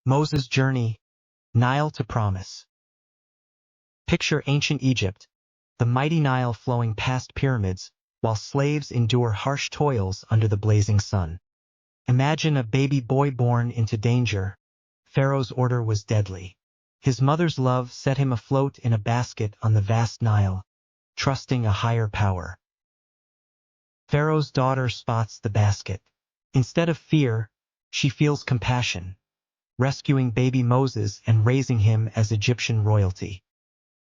Moses' journey, Nile to promise. Picture ancient Egypt, the mighty Nile flowing past pyramids, while slaves endure harsh toils under the blazing sun. Imagine a baby boy born into danger. Pharaoh's order was deadly. His mother's love set him afloat in a basket on the vast Nile, trusting a higher power. Pharaoh's daughter spots the basket. Instead of fear, she feels compassion, rescuing baby Moses and raising him as Egyptian royalty.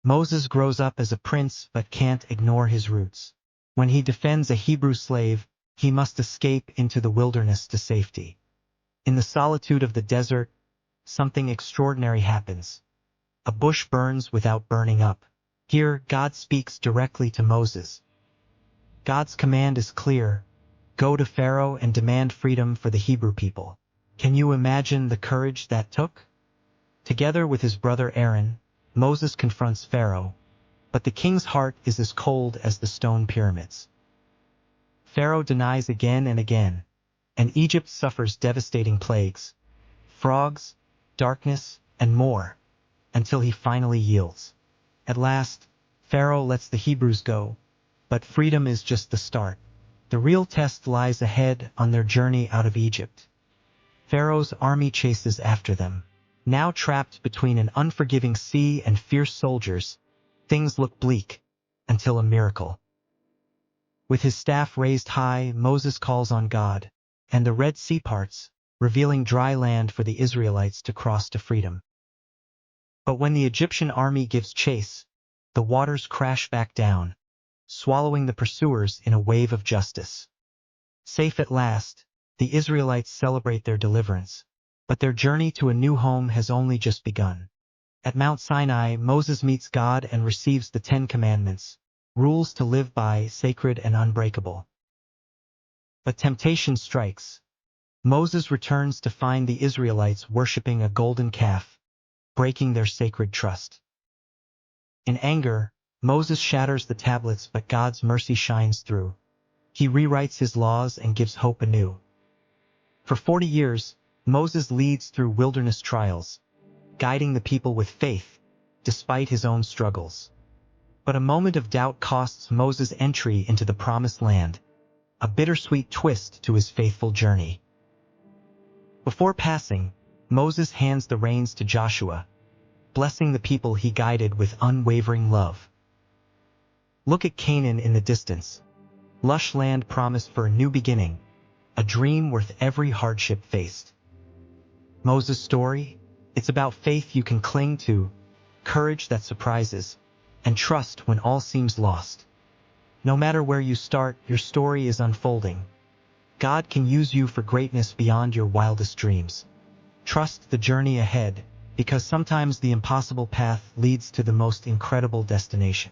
Moses grows up as a prince but can't ignore his roots. When he defends a Hebrew slave, he must escape into the wilderness to safety. In the solitude of the desert, something extraordinary happens. A bush burns without burning up. Here, God speaks directly to Moses. God's command is clear: go to Pharaoh and demand freedom for the Hebrew people. Can you imagine the courage that took? Together with his brother Aaron, Moses confronts Pharaoh, but the king's heart is as cold as the stone pyramids. Pharaoh denies again and again, and Egypt suffers devastating plagues, frogs, darkness, and more, until he finally yields. At last, Pharaoh lets the Hebrews go, but freedom is just the start. The real test lies ahead on their journey out of Egypt. Pharaoh's army chases after them. Now trapped between an unforgiving sea and fierce soldiers, things look bleak, until a miracle. With his staff raised high, Moses calls on God, and the Red Sea parts, revealing dry land for the Israelites to cross to freedom. But when the Egyptian army gives chase, the waters crash back down, swallowing the pursuers in a wave of justice. Safe at last, the Israelites celebrate their deliverance, but their journey to a new home has only just begun. At Mount Sinai, Moses meets God and receives the 10 Commandments, rules to live by, sacred and unbreakable. But temptation strikes. Moses returns to find the Israelites worshiping a golden calf, breaking their sacred trust. In anger, Moses shatters the tablets, but God's mercy shines through. He rewrites his laws and gives hope anew. For 40 years, Moses leads through wilderness trials, guiding the people with faith, despite his own struggles. But a moment of doubt costs Moses entry into the Promised Land, a bittersweet twist to his faithful journey. Before passing, Moses hands the reins to Joshua, blessing the people he guided with unwavering love. Look at Canaan in the distance, lush land promised for a new beginning, a dream worth every hardship faced. Moses' story? It's about faith you can cling to, courage that surprises, and trust when all seems lost. No matter where you start, your story is unfolding. God can use you for greatness beyond your wildest dreams. Trust the journey ahead, because sometimes the impossible path leads to the most incredible destination.